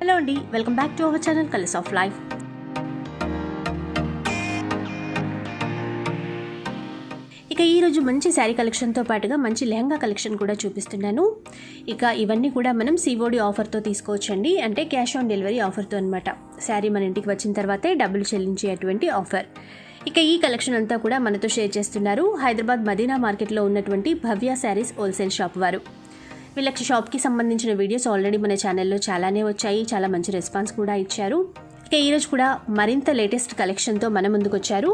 Hello అండి, welcome back to our channel colours of life. ఇక ఈరోజు మంచి శారీ కలెక్షన్తో పాటుగా మంచి లెహంగా కలెక్షన్ కూడా చూపిస్తున్నాను. ఇక ఇవన్నీ కూడా మనం సిఓడి ఆఫర్తో తీసుకోవచ్చండి, అంటే క్యాష్ ఆన్ డెలివరీ ఆఫర్తో అనమాట. శారీ మన ఇంటికి వచ్చిన తర్వాతే డబ్బులు చెల్లించేటువంటి ఆఫర్. ఇక ఈ కలెక్షన్ అంతా కూడా మనతో షేర్ చేస్తున్నారు హైదరాబాద్ మదీనా మార్కెట్లో ఉన్నటువంటి భవ్య శారీస్ హోల్సేల్ షాప్ వారు. వీళ్ళకి షాప్కి సంబంధించిన వీడియోస్ ఆల్రెడీ మన ఛానల్లో చాలానే వచ్చాయి, చాలా మంచి రెస్పాన్స్ కూడా ఇచ్చారు. ఇక ఈరోజు కూడా మరింత లేటెస్ట్ కలెక్షన్తో మన ముందుకు వచ్చారు.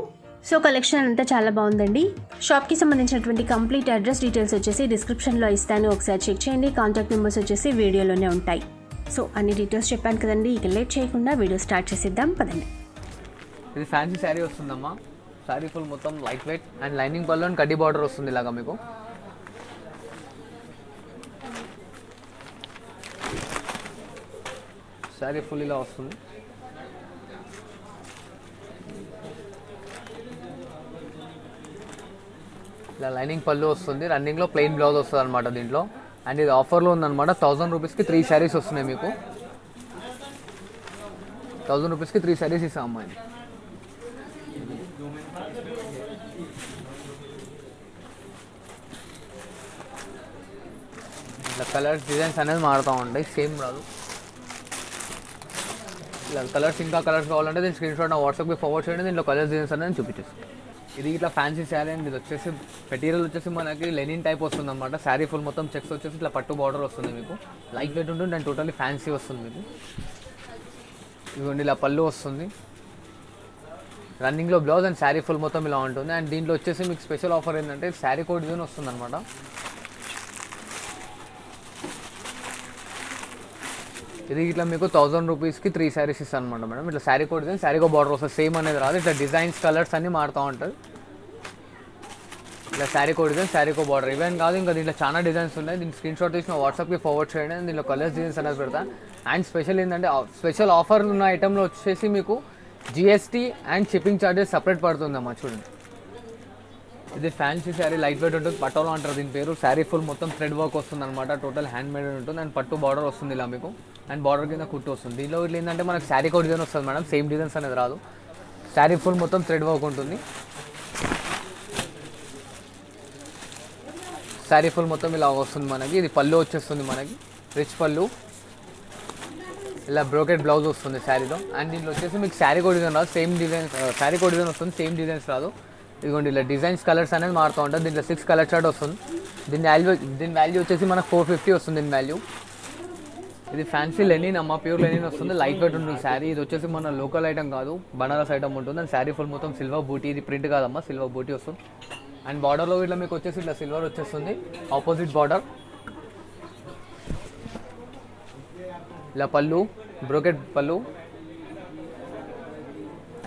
సో కలెక్షన్ అంతా చాలా బాగుందండి. షాప్కి సంబంధించినటువంటి కంప్లీట్ అడ్రస్ డీటెయిల్స్ వచ్చేసి డిస్క్రిప్షన్లో ఇస్తాను, ఒకసారి చెక్ చేయండి. కాంటాక్ట్ నెంబర్స్ వచ్చేసి వీడియోలోనే ఉంటాయి. సో అన్ని డీటెయిల్స్ చెప్పాను కదండి, ఇక లేట్ చేయకుండా వీడియో స్టార్ట్ చేసేద్దాం పదండి. ఇది ఫ్యాన్సీ శారీ వస్తుందమ్మా. శారీ ఫుల్ మొత్తం లైట్ వెయిట్ అండ్ లైనింగ్ పళ్ళు అండ్ కడ్డీ బార్డర్ వస్తుంది ఇలాగా మీకు. శారీ ఫుల్ ఇలా వస్తుంది. ఇలా లైనింగ్ పళ్ళు వస్తుంది, రన్నింగ్లో ప్లెయిన్ బ్లౌజ్ వస్తుంది అనమాట దీంట్లో. అండ్ ఇది ఆఫర్లో ఉందన్నమాట. 1000 రూపీస్కి 3 శారీస్ వస్తున్నాయి మీకు. 1000 రూపీస్కి 3 శారీస్ ఇస్తాం అమ్మా. ఇది ఇట్లా కలర్స్ డిజైన్స్ అనేది మారుతూ ఉంటాయి, సేమ్ రాదు. ఇలా కలర్స్ ఇంకా కలర్స్ కావాలంటే దీని స్క్రీన్ షాట్ నా వాట్సాప్కి ఫార్వర్డ్ చేయండి, దీంట్లో కలర్స్ డిజైన్స్ అనేది చూపించేస్తాను. ఇది ఇట్లా ఫ్యాన్సీ శారీ అండ్ ఇది వచ్చేసి మెటీరియల్ వచ్చేసి మనకి లెనిన్ టైప్ వస్తుంది అనమాట. శారీ ఫుల్ మొత్తం చెక్స్ వచ్చేసి ఇట్లా పట్టు బార్డర్ వస్తుంది మీకు. లైట్ వెయిట్ ఉంటుంది అండ్ టోటల్లీ ఫ్యాన్సీ వస్తుంది మీకు. ఇదిగోండి ఇలా పళ్ళు వస్తుంది, రన్నింగ్లో బ్లౌజ్ అండ్ శారీ ఫుల్ మొత్తం ఇలా ఉంటుంది. అండ్ దీంట్లో వచ్చేసి మీకు స్పెషల్ ఆఫర్ ఏంటంటే శారీ కోడ్ డిజైన్ వస్తుంది అనమాట. ఇది ఇట్లా మీకు 1000 రూపీస్కి 3 శారీస్ ఇస్తాను అనమాట మేడం. ఇట్లా శారీ కోడ్ డిజైన్, శారీకో బార్డర్ వస్తుంది, సేమ్ అనేది రాదు. ఇట్లా డిజైన్స్ కలర్స్ అన్నీ మారుతూ ఉంటుంది. ఇట్లా శారీ కోడ్ డిజైన్, శారీకో బార్డర్ ఇవేం కాదు, ఇంకా దీంట్లో చాలా డిజైన్స్ ఉన్నాయి. దీన్ని స్క్రీన్ షాట్ తీసిన వాట్సాప్కి ఫార్వర్డ్ చేయండి, దీంట్లో కలర్స్ డిజైన్స్ అనేది పెడతా. అండ్ స్పెషల్ ఏంటంటే స్పెషల్ ఆఫర్ ఉన్న ఐటెంలో వచ్చేసి మీకు GST and shipping charges separate పడుతుందమ్మా. చూడండి, ఇది ఫ్యాన్సీ శారీ లైట్ వెయిట్ ఉంటుంది, పట్టోలో అంటారు దీని పేరు. శారీ ఫుల్ మొత్తం థ్రెడ్ వర్క్ వస్తుంది అనమాట, టోటల్ హ్యాండ్ మేడ్ ఉంటుంది. అండ్ పట్టు బార్డర్ వస్తుంది ఇలా మీకు, అండ్ బార్డర్ కింద కుట్టు వస్తుంది. దీనిలో ఇట్లా ఏంటంటే మనకు శారీ కోడ్ డిజైన్ వస్తుంది మేడం, సేమ్ డిజైన్స్ అనేది రాదు. శారీ ఫుల్ మొత్తం థ్రెడ్ వర్క్ ఉంటుంది. శారీ ఫుల్ మొత్తం ఇలా వస్తుంది మనకి. ఇది పళ్ళు వచ్చేస్తుంది మనకి, రిచ్ పళ్ళు. ఇలా బ్రోకెట్ బ్లౌజ్ వస్తుంది శారీలో. అండ్ దీంట్లో వచ్చేసి మీకు శారీ కోడ్ డిజైన్ రాదు, same design. Sari code design వస్తుంది, సేమ్ డిజైన్స్ రాదు. ఇదిగోండి ఇలా డిజైన్స్ కలర్స్ అనేది మారుతూ ఉంటుంది. దీంట్లో 6 కలర్ చార్ట్ వస్తుంది. దీని వాల్యూ వచ్చేసి మనకు 450 వస్తుంది దీని వాల్యూ. ఇది ఫ్యాన్సీ లెనిన్ అమ్మ, ప్యూర్ లెనిన్ వస్తుంది, లైట్ వెయిట్ ఉంటుంది శారీ. ఇది వచ్చేసి మన లోకల్ ఐటమ్ కాదు, బనారస్ ఐటమ్ ఉంటుంది. అండ్ శారీ ఫుల్ మొత్తం సిల్వర్ బూటీ, ఇది ప్రింట్ కాదమ్మా, సిల్వర్ బూటీ వస్తుంది. అండ్ బార్డర్లో ఇట్లా మీకు వచ్చేసి ఇట్లా సిల్వర్ వచ్చేస్తుంది, ఆపోజిట్ బార్డర్. ఇలా పళ్ళు, బ్రోకెట్ పళ్ళు.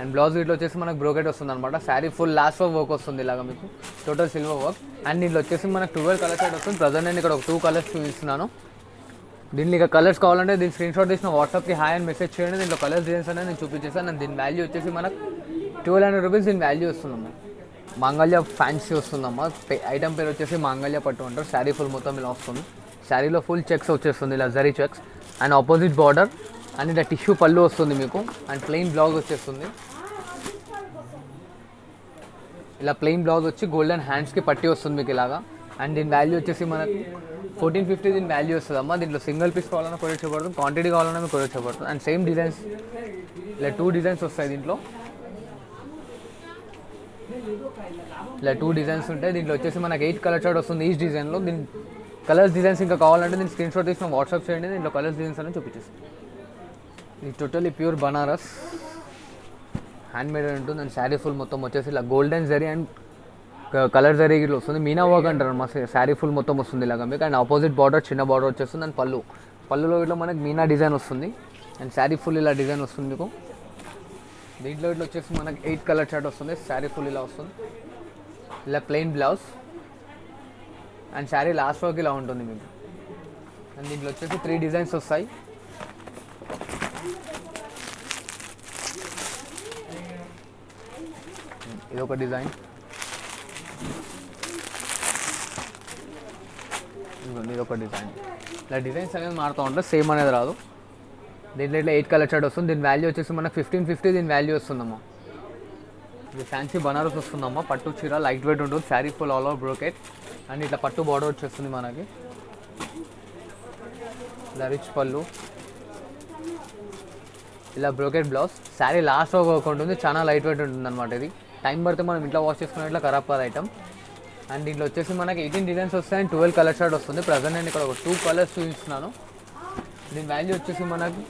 అండ్ బ్లౌజ్ ఇట్లా వచ్చేసి మనకు బ్రోకెట్ వస్తుంది అనమాట. శారీ ఫుల్ లాస్ట్ వర్క్ వస్తుంది ఇలాగా మీకు, టోటల్ సిల్వర్ వర్క్. అండ్ దీంట్లో వచ్చేసి మనకు 12 కలర్ షేడ్ వస్తుంది. ప్రజెంట్ నేను ఇక్కడ ఒక 2 కలర్స్ చూపిస్తున్నాను. దీంట్లో ఇక కలర్స్ కావాలంటే దీని స్క్రీన్ షాట్ తీసిన వాట్సాప్కి హాయ్ అని మెసేజ్ చేయండి, దీంట్లో కలర్స్ డిజైన్స్ అనేది నేను చూపించేస్తాను. అండ్ దీని వాల్యూ వచ్చేసి మనకు 1200 రూపీస్ దీని వాల్యూ వస్తుందమ్మా. మాంగళ్య ఫ్యాన్సీ వస్తుందమ్మా. ఐటమ్ పేరు వచ్చేసి మాంగళ్య పట్టు అంటారు. శారీ ఫుల్ మొత్తం ఇలా వస్తుంది. శారీలో ఫుల్ చెక్స్ వచ్చేస్తుంది, ఇలా zari checks. And opposite border and ఇలా టిష్యూ పళ్ళు వస్తుంది మీకు. అండ్ ప్లెయిన్ బ్లౌజ్ వచ్చేస్తుంది. ఇలా ప్లెయిన్ బ్లౌజ్ వచ్చి గోల్డెన్ హ్యాండ్స్కి పట్టి వస్తుంది మీకు ఇలాగా. అండ్ దీని వాల్యూ వచ్చేసి మనకు 1450 దీని వాల్యూ వస్తుంది అమ్మా. దీంట్లో సింగిల్ పీస్ కావాలన్నా కొరియర్ చేయబడుతుంది, క్వాంటిటీ కావాలన్నా మీకు కొరియర్ చేయబడుతుంది. అండ్ సేమ్ డిజైన్స్ ఇలా 2 డిజైన్స్ వస్తాయి దీంట్లో. ఇలా 2 డిజైన్స్ ఉంటాయి. దీంట్లో వచ్చేసి మనకు 8 కలర్ చార్ట్ వస్తుంది ఈచ్ డిజైన్లో. దీని కలర్స్ డిజైన్స్ ఇంకా కావాలంటే దీన్ని స్క్రీన్ షాట్ తీసిన వాట్సాప్ చేయండి, దీంట్లో కలర్స్ డిజైన్స్ అనేది చూపించేస్తాను. ఇది totally pure Banaras hand made ఉంటుంది. అండ్ శారీ ఫుల్ మొత్తం వచ్చేసి ఇలా golden zari and colour zari ఇట్లా వస్తుంది. మీనా వర్క్ అంటారు మా శారీ ఫుల్ మొత్తం వస్తుంది ఇలాగ మీకు. అండ్ ఆపోజిట్ బార్డర్ చిన్న బార్డర్ వచ్చేస్తుంది. అండ్ పళ్ళులో ఇట్లా మనకి మీనా డిజైన్ వస్తుంది. అండ్ శారీ ఫుల్ ఇలా డిజైన్ వస్తుంది మీకు. దీంట్లో ఇట్లా వచ్చేసి మనకి 8 కలర్ చార్ట్ వస్తుంది. శారీ ఫుల్ ఇలా వస్తుంది, ఇలా plain blouse. And sari last work ఇలా ఉంటుంది మీకు. అండ్ దీంట్లో వచ్చేసి 3 డిజైన్స్ వస్తాయి. ఇది ఒక డిజైన్, ఇది ఒక డిజైన్. ఇలా డిజైన్స్ అనేది మారుతూ ఉంటుంది, సేమ్ అనేది రాదు. దీంట్లో ఇట్లా 8 కలర్ చార్ట్ వస్తుంది. దీని వాల్యూ వచ్చేసి మనకు 1550 దీని వాల్యూ వస్తుందమ్మా. ఇది ఫ్యాన్సీ బనారస్ వస్తుందమ్మా, పట్టు చీర లైట్ వెయిట్ ఉంటుంది, sari full all over brocade and ఇట్లా పట్టు బార్డర్ వచ్చేస్తుంది మనకి. ఇలా రిచ్ పళ్ళు, ఇలా brocade blouse. Sari last work ఉంటుంది, చాలా లైట్ వెయిట్ ఉంటుంది అనమాట. ఇది టైం పడితే మనం ఇంట్లో వాష్ చేసుకునే ఇట్లా ఖరాబ్ కాదు ఐటమ్. అండ్ దీంట్లో వచ్చేసి మనకి 18 డిజైన్స్ వస్తాయి అండ్ 12 కలర్ షార్ట్ వస్తుంది. ప్రజెంట్ నేను ఇక్కడ ఒక 2 కలర్స్ చూపిస్తున్నాను. దీని వాల్యూ వచ్చేసి మనకి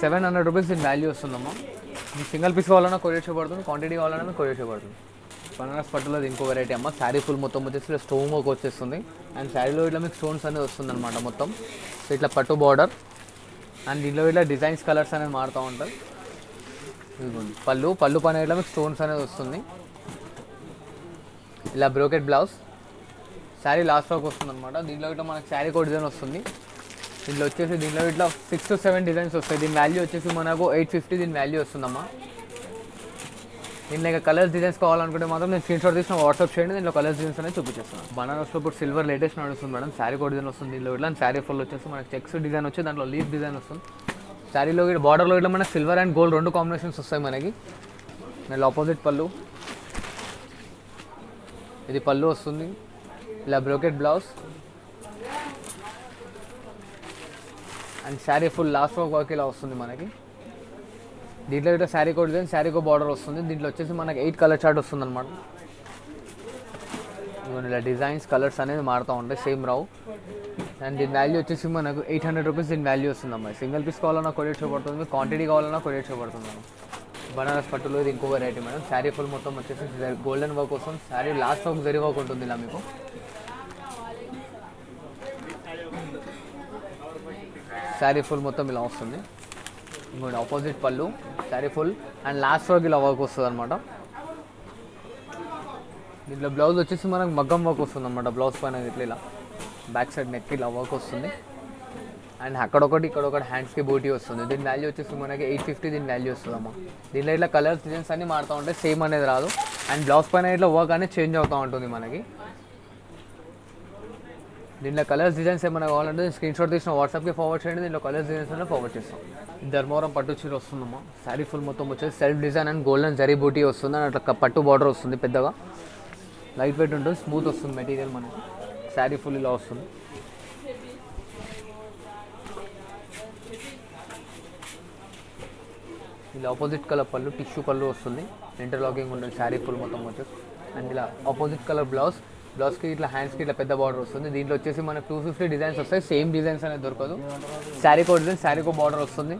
700 రూపీస్ దీని వాల్యూ వస్తుందమ్మా. మీకు సింగిల్ పీస్ కావాలన్నా కొరియర్ చేయబడుతుంది, క్వాంటిటీ కావాలన్నా కొరియర్ చేయబడుతుంది. బనారస్ పట్టులో ఇంకో వెరైటీ అమ్మ. శారీ ఫుల్ మొత్తం వచ్చేసి ఇలా స్టోన్ వర్క్ వచ్చేస్తుంది అండ్ శారీలో ఇట్లా మీకు స్టోన్స్ అనేది వస్తుంది అనమాట మొత్తం. సో ఇట్లా పట్టు బార్డర్ అండ్ దీంట్లో ఇట్లా డిజైన్స్ కలర్స్ అనేది మారుతూ ఉంటాయి. పళ్ళు పైన ఇట్లా మీకు స్టోన్స్ అనేది వస్తుంది. ఇలా బ్రోకెట్ బ్లౌజ్, శారీ లాస్ట్ వరకు వస్తుంది అనమాట. దీంట్లో ఇట్లా మనకు శారీ కో డిజైన్ వస్తుంది. దీంట్లో ఇట్లా 6 to 7 డిజైన్స్ వస్తాయి. దీని వాల్యూ వచ్చేసి మనకు 850 దీని వాల్యూ వస్తుందమ్మా. దీంట్లో ఇంకా కలర్స్ డిజైన్స్ కావాలనుకుంటే మాత్రం నేను స్క్రీన్ షాట్ తీసిన వాట్సాప్ చేయండి, దీంట్లో కలర్స్ డిజైన్స్ అనేది చూపించేస్తాను. బనారస్లో ఇప్పుడు సిల్వర్ లేటెస్ట్ నడుస్తుంది మేడం. శారీ కో డిజైన్ వస్తుంది దీంట్లో ఇట్లా. శారీ ఫుల్ వచ్చేసి మనకి చెక్స్ డిజైన్ వచ్చి దాంట్లో లీఫ్ డిజైన్ వస్తుంది. శారీలో ఇట్లా బార్డర్లో ఇట్లా మనకి సిల్వర్ అండ్ గోల్డ్ 2 కాంబినేషన్స్ వస్తాయి మనకి. మళ్ళీ ఆపోజిట్ పళ్ళు, ఇది పళ్ళు వస్తుంది. ఇలా brocade blouse and sari full last work ఇలా వస్తుంది మనకి. దీంట్లో ఇట్లా శారీ కో డిజైన్, శారీ కో బార్డర్ వస్తుంది. దీంట్లో వచ్చేసి మనకి 8 కలర్ చార్ట్ వస్తుంది అనమాట. ఇలా డిజైన్స్ కలర్స్ అనేది మారుతూ ఉంటాయి, సేమ్ రావు. అండ్ దీని వాల్యూ వచ్చేసి మనకు 800 రూపీస్ దీని వాల్యూ వస్తుంది అమ్మాయి. సింగిల్ పీస్ కావాలన్నా కొరియర్ చేయబడుతుంది, క్వాంటిటీ కావాలన్నా కొరియర్ చేయబడుతుంది. బనారస్ పట్టులో ఇది ఇంకో వెరైటీ మేడం. శారీ ఫుల్ మొత్తం వచ్చేసి గోల్డెన్ వర్క్ వస్తుంది. Sari last work zari work ఉంటుంది ఇలా మీకు. శారీ ఫుల్ మొత్తం ఇలా వస్తుంది. ఇంకోటి ఆపోజిట్ పళ్ళు, sari full and last work ఇలా వర్క్ వస్తుంది అనమాట. దీంట్లో బ్లౌజ్ వచ్చేసి మనకు మగ్గం వర్క్ వస్తుంది అనమాట. బ్లౌజ్ పైన ఇట్లా ఇలా బ్యాక్ సైడ్ నెక్ ఇలా వర్క్ వస్తుంది అండ్ అక్కడొకటి ఇక్కడొకటి హ్యాండ్స్కి బూటీ వస్తుంది. దీని వాల్యూ వచ్చేసి మనకి 850 దీని వాల్యూ వస్తుందమ్మా. దీంట్లో ఇట్లా కలర్స్ డిజైన్స్ అన్నీ మారుతూ ఉంటాయి, సేమ్ అనేది రాదు. అండ్ బ్లౌజ్ పైన ఇట్లా వర్క్ అనేది చేంజ్ అవుతూ ఉంటుంది మనకి. దీంట్లో కలర్స్ డిజైన్స్ ఏమైనా కావాలంటే స్క్రీన్ షాట్ తీసిన వాట్సాప్కి ఫార్వర్డ్ చేయండి, దీంట్లో కలర్స్ డిజైన్స్ అనేది ఫార్వర్డ్ చేస్తాం. ధర్మవరం పట్టు చీర వస్తుందమ్మా. శారీ ఫుల్ మొత్తం వచ్చేసి self design and golden zari buti వస్తుంది అండ్ అట్లా పట్టు బార్డర్ వస్తుంది పెద్దగా. లైట్ వెయిట్ ఉంటుంది, స్మూత్ వస్తుంది మెటీరియల్ మనకి. శారీ ఫుల్ ఇలా వస్తుంది. ఇలా ఆపోజిట్ కలర్ పళ్ళు, టిష్యూ పళ్ళు వస్తుంది, ఇంటర్లాకింగ్ ఉంటుంది. శారీ ఫుల్ మొత్తం వచ్చేసి అండ్ ఇలా ఆపోజిట్ కలర్ బ్లౌజ్కి ఇట్లా హ్యాండ్స్కి ఇట్లా పెద్ద బార్డర్ వస్తుంది. దీంట్లో వచ్చేసి మనకు 250 డిజైన్స్ వస్తాయి, సేమ్ డిజైన్స్ అనేది దొరకదు. శారీ కో డిజైన్, శారీ కో బార్డర్ వస్తుంది.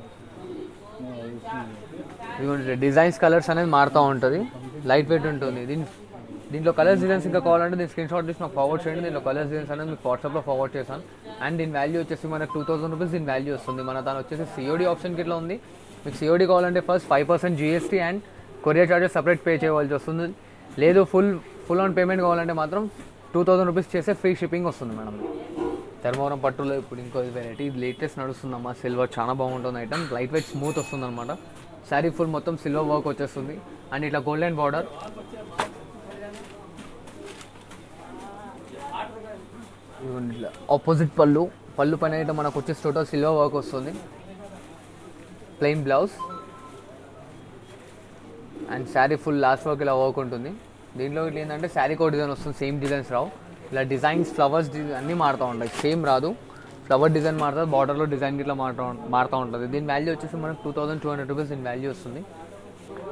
ఇదిగోండి డిజైన్స్ కలర్స్ అనేది మారుతూ ఉంటుంది, లైట్ వెయిట్ ఉంటుంది. దీంట్లో కలర్స్ డిజైన్స్ ఇంకా కావాలంటే దీని స్క్రీన్ షాట్ తీసి నాకు ఫార్వర్డ్ చేయండి, దీంట్లో కలర్స్ డిజైన్స్ అనేది మీకు వాట్సాప్లో ఫార్వర్డ్ చేశాను. అండ్ దీని వాల్యూ వచ్చేసి మనకు 2000 రూపీస్ దీని వాల్యూ వస్తుంది. మన దాని వచ్చేసి సిఓడి ఆప్షన్కి ఇట్లా ఉంది. మీకు సిఓడి కావాలంటే first 5% GST and courier charges separate pay చేయవలసి వస్తుంది. లేదు ఫుల్ ఆన్ పేమెంట్ కావాలంటే మాత్రం 2000 రూపీస్ చేస్తే ఫ్రీ షిప్పింగ్ వస్తుంది మేడం. ధర్మవరం పట్టులో ఇప్పుడు ఇంకో వెరైటీ లేటెస్ట్ నడుస్తుందమ్మా. సిల్వర్ చాలా బాగుంటుంది ఐటమ్, లైట్ వెయిట్ స్మూత్ వస్తుంది అనమాట. శారీ ఫుల్ మొత్తం సిల్వర్ వర్క్ వచ్చేస్తుంది అండ్ ఇట్లా గోల్డెన్ బార్డర్. ఇట్లా ఆపోజిట్ పళ్ళు పైన ఇట్లా మనకు వచ్చేసి టోటల్ సిల్వర్ వర్క్ వస్తుంది. Plain blouse and sari full last work ఇలా వర్క్ ఉంటుంది. దీంట్లో ఇట్లా ఏంటంటే శారీ కో డిజైన్ వస్తుంది, సేమ్ డిజైన్స్ రావు. ఇలా డిజైన్స్ ఫ్లవర్స్ అన్నీ మారుతూ ఉంటాయి, సేమ్ రాదు. ఫ్లవర్ డిజైన్ మారుతుంది, బార్డర్లో డిజైన్ ఇట్లా మారుతూ ఉంటుంది. దీని వాల్యూ వచ్చేసి మనకు 2200 రూపీస్ దీని వాల్యూ వస్తుంది.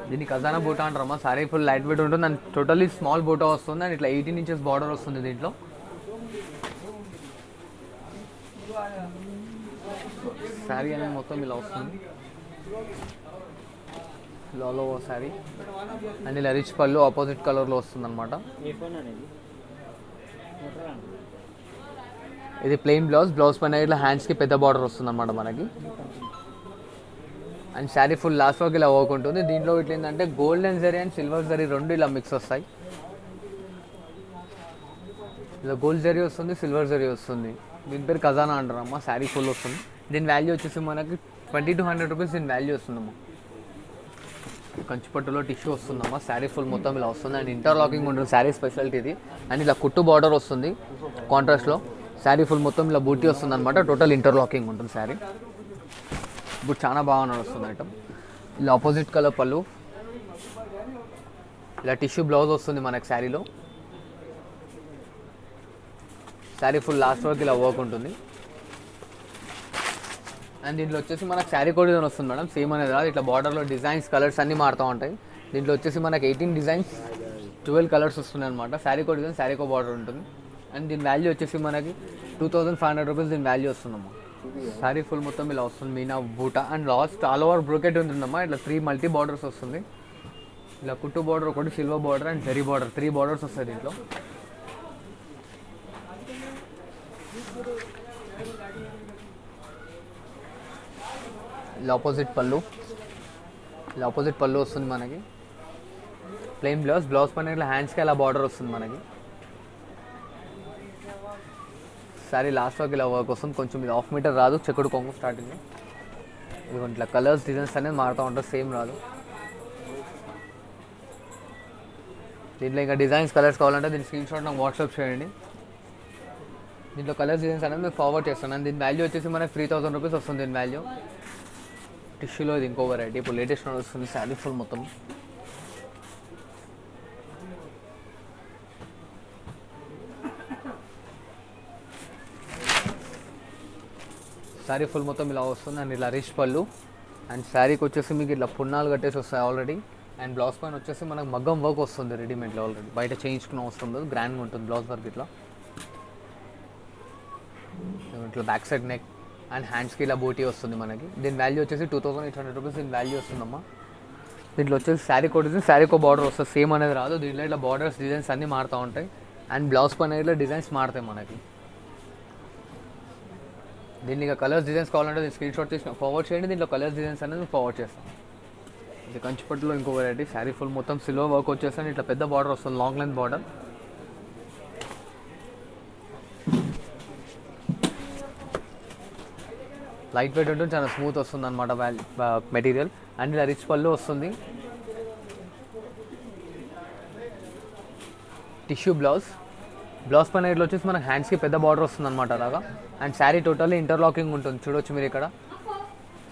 దీన్ని ఖజానా బూటా అంటారమ్మా. శారీ ఫుల్ లైట్ వెయిట్ ఉంటుంది అండ్ టోటల్లీ స్మాల్ బూటా వస్తుంది అండ్ ఇట్లా 18 ఇంచెస్ బార్డర్ వస్తుంది. దీంట్లో శారీ అనేది మొత్తం ఇలా వస్తుంది, లాలో శారీ అండ్ ఇలా రిచ్ పళ్ళు ఆపోజిట్ కలర్లో వస్తుంది అనమాట. ఇది ప్లెయిన్ బ్లౌజ్ పైన ఇట్లా హ్యాండ్స్కి పెద్ద బార్డర్ వస్తుంది అనమాట మనకి. అండ్ శారీ ఫుల్ లాస్ట్ వరకు ఇలా వర్క్ ఉంటుంది. దీంట్లో ఇట్లా ఏంటంటే golden zari and silver zari రెండు ఇలా మిక్స్ వస్తాయి. ఇలా గోల్డ్ జరీ వస్తుంది, సిల్వర్ జరీ వస్తుంది. దీని పేరు ఖజానా అంటారమ్మా. శారీ ఫుల్ వస్తుంది. దీని వాల్యూ వచ్చేసి మనకి 2200 రూపీస్ దీని వాల్యూ వస్తుందమ్మా. కంచిపట్టులో టిష్యూ వస్తుందమ్మా. శారీ ఫుల్ మొత్తం ఇలా వస్తుంది అండ్ ఇంటర్లాకింగ్ ఉంటుంది, శారీ స్పెషాలిటీ ఇది. అండ్ ఇలా కుట్టు బార్డర్ వస్తుంది కాంట్రాస్ట్లో. శారీ ఫుల్ మొత్తం ఇలా బూటీ వస్తుంది అనమాట. టోటల్ ఇంటర్లాకింగ్ ఉంటుంది శారీ. ఇప్పుడు చాలా బాగా నడుస్తుంది ఐటమ్. ఇలా ఆపోజిట్ కలర్ పళ్ళు, ఇలా టిష్యూ బ్లౌజ్ వస్తుంది మనకి శారీలో. శారీ ఫుల్ లాస్ట్ వరకు ఇలా వర్క్ ఉంటుంది. అండ్ దీంట్లో వచ్చేసి మనకు శారీ కోడ్ డిజైన్ వస్తుంది మేడం, సేమ్ అనేది రాదు. ఇట్లా బార్డర్లో డిజైన్స్ కలర్స్ అన్నీ మారుతూ ఉంటాయి. దీంట్లో వచ్చేసి మనకి 18 డిజైన్స్ 12 కలర్స్ వస్తున్నాయి అనమాట. శారీ కోడ్ డిజైన్, శారీ కో బార్డర్ ఉంటుంది. అండ్ దీని వాల్యూ వచ్చేసి మనకి 2500 రూపీస్ దీని వాల్యూ వస్తుందమ్మా. శారీ ఫుల్ మొత్తం ఇలా వస్తుంది, మీనా బూటా and last all over brocade ఉంటుందమ్మా. ఇట్లా 3 మల్టీ బార్డర్స్ వస్తుంది. ఇలా కుట్టు బార్డర్ ఒకటి, silver border and zari border, 3 borders వస్తాయి దీంట్లో. ఇలా ఆపోజిట్ పళ్ళు వస్తుంది మనకి. ప్లెయిన్ బ్లౌజ్ పైన ఇట్లా హ్యాండ్స్కి అలా బార్డర్ వస్తుంది మనకి. సారీ లాస్ట్ వరకు ఇలా వర్క్ వస్తుంది. కొంచెం ఇది 1/2 మీటర్ రాదు, చెక్కుడు కొంగు స్టార్టింగ్. ఇదిగోండి ఇట్లా కలర్స్ డిజైన్స్ అనేది మారుతూ ఉంటుంది, సేమ్ రాదు. దీంట్లో ఇంకా డిజైన్స్ కలర్స్ కావాలంటే దీని స్క్రీన్ షాట్ నాకు వాట్సాప్ చేయండి. దీంట్లో కలర్స్ డిజైన్స్ అనేది మీకు ఫార్వర్డ్ చేస్తాను. దీని వాల్యూ వచ్చేసి మనకి 3000 రూపీస్ వస్తుంది దీని వాల్యూ. టిష్యూలో ఇది ఇంకో వెరైటీ, ఇప్పుడు లేటెస్ట్ వస్తుంది. శారీ ఫుల్ మొత్తం ఇలా వస్తుంది. అండ్ ఇలా రిచ్ పళ్ళు అండ్ శారీకి వచ్చేసి మీకు ఇట్లా పున్నాలు కట్టేసి వస్తాయి ఆల్రెడీ. అండ్ బ్లౌజ్ పైన వచ్చేసి మనకు మగ్గం వర్క్ వస్తుంది రెడీమేడ్లో ఆల్రెడీ, బయట చేయించుకున్న అవసరం లేదు, గ్రాండ్గా ఉంటుంది బ్లౌజ్ వర్క్. ఇట్లా బ్యాక్ సైడ్ నెక్ అండ్ హ్యాండ్స్కి ఇలా బూటీ వస్తుంది మనకి. దీని వాల్యూ వచ్చేసి 2800 రూపీస్ దీని వాల్యూ వస్తుందమ్మా. దీంట్లో వచ్చేసి శారీ కోడ్ డిజైన్, శారీ కో బార్డర్ వస్తుంది, సేమ్ అనేది రాదు. దీంట్లో ఇట్లా బార్డర్స్ డిజైన్స్ అన్నీ మారుతూ ఉంటాయి. అండ్ బ్లౌజ్ పైన ఇట్లా డిజైన్స్ మారుతాయి మనకి. దీన్ని ఇక కలర్స్ డిజైన్స్ కావాలంటే దీన్ని స్క్రీన్ షాట్ తీసి ఫార్వర్డ్ చేయండి. దీంట్లో కలర్స్ డిజైన్స్ అనేది ఫార్వర్డ్ చేస్తాం. ఇది కంచిపట్టులో ఇంకో వెరైటీ. శారీ ఫుల్ మొత్తం సిల్వర్ వర్క్ వచ్చేసి ఇట్లా పెద్ద బార్డర్ వస్తుంది, long length border. Light weight ఉంటుంది, చాలా స్మూత్ వస్తుంది అనమాట మెటీరియల్. అండ్ ఇలా రిచ్ పళ్ళు వస్తుంది. టిష్యూ బ్లౌజ్ పైన ఇట్లా వచ్చేసి మనకు హ్యాండ్స్కి పెద్ద బార్డర్ వస్తుంది అనమాట అలాగా. అండ్ శారీ టోటల్లీ ఇంటర్లాకింగ్ ఉంటుంది, చూడొచ్చు మీరు ఇక్కడ.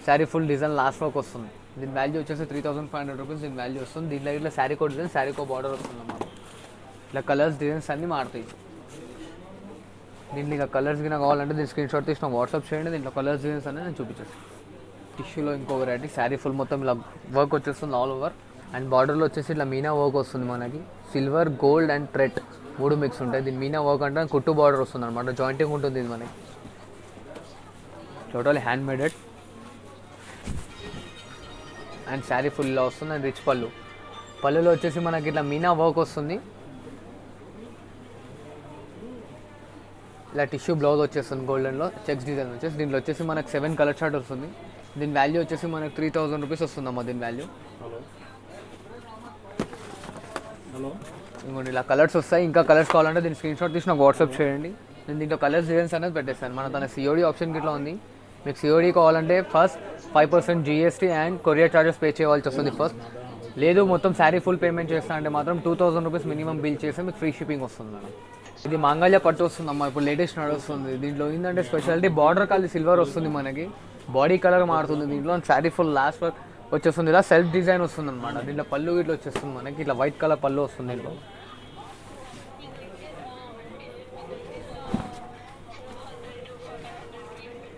Sari full design last work వస్తుంది. దీని వాల్యూ వచ్చేసి 3500 రూపీస్ దీని వాల్యూ వస్తుంది. దీంట్లో ఇట్లా శారీ కో డిజైన్, శారీ కో బార్డర్ వస్తుంది అన్నమాట. ఇట్లా కలర్స్ డిజైన్స్ అన్నీ మారుతాయి. దీంట్లో ఇంకా కలర్స్ కింద కావాలంటే దీని స్క్రీన్ షాట్ తీసిన వాట్సాప్ చేయండి. దీంట్లో కలర్స్ డిజైన్స్ అనేది నేను చూపించేస్తాను. టిష్యూలో ఇంకో వెరైటీ. శారీ ఫుల్ మొత్తం ఇలా వర్క్ వచ్చేస్తుంది ఆల్ ఓవర్. అండ్ బార్డర్లో వచ్చేసి ఇట్లా మీనా వర్క్ వస్తుంది మనకి. Silver, gold and thread 3 mix ఉంటాయి. దీని మీనా వర్క్ అంటే కుట్టు బార్డర్ వస్తుంది అనమాట, జాయింటింగ్ ఉంటుంది ఇది మనకి. Total hand మేడెడ్. And sari full ఇలా వస్తుంది. అండ్ రిచ్ పళ్ళులో వచ్చేసి మనకి ఇట్లా మీనా వర్క్ వస్తుంది. ఇలా టిష్యూ బ్లౌజ్ వచ్చేస్తుంది గోల్డెన్లో, చెక్స్ డిజైన్ వచ్చేసి. దీంట్లో వచ్చేసి మనకు 7 కలర్ చార్ట్ వస్తుంది. దీని వాల్యూ వచ్చేసి మనకు 3000 రూపీస్ వస్తుందమ్మా దీని వాల్యూ. ఇంకోండి ఇలా కలర్స్ వస్తాయి. ఇంకా కలర్స్ కావాలంటే దీని స్క్రీన్ షాట్ తీసి నాకు వాట్సాప్ చేయండి. నేను దీంట్లో కలర్స్ డిజైన్స్ అనేది పెట్టేస్తాను. మన తన సిఓడి ఆప్షన్ ఇట్లా ఉంది. మీకు సిఓడి కావాలంటే first 5% GST and courier charges pay చేయవలసి వస్తుంది ఫస్ట్. లేదు మొత్తం శారీ ఫుల్ పేమెంట్ చేస్తా అంటే మాత్రం 2000 రూపీస్ మినిమం బిల్ చేస్తే మీకు ఫ్రీ షిప్పింగ్ వస్తుంది మేడం. ఇది మాంగళ్య పట్టు వస్తుందమ్మా, ఇప్పుడు లేటెస్ట్ నడుస్తుంది. దీంట్లో ఏంటంటే స్పెషాలిటీ బార్డర్ కాలి సిల్వర్ వస్తుంది మనకి, బాడీ కలర్ మారుతుంది. దీంట్లో శారీ ఫుల్ లాస్ట్ వర్క్ వచ్చేస్తుంది. ఇలా సెల్ఫ్ డిజైన్ వస్తుంది అనమాట. దీంట్లో పళ్ళు ఇట్లా వచ్చేస్తుంది మనకి, ఇట్లా వైట్ కలర్ పళ్ళు వస్తుంది. దీంట్లో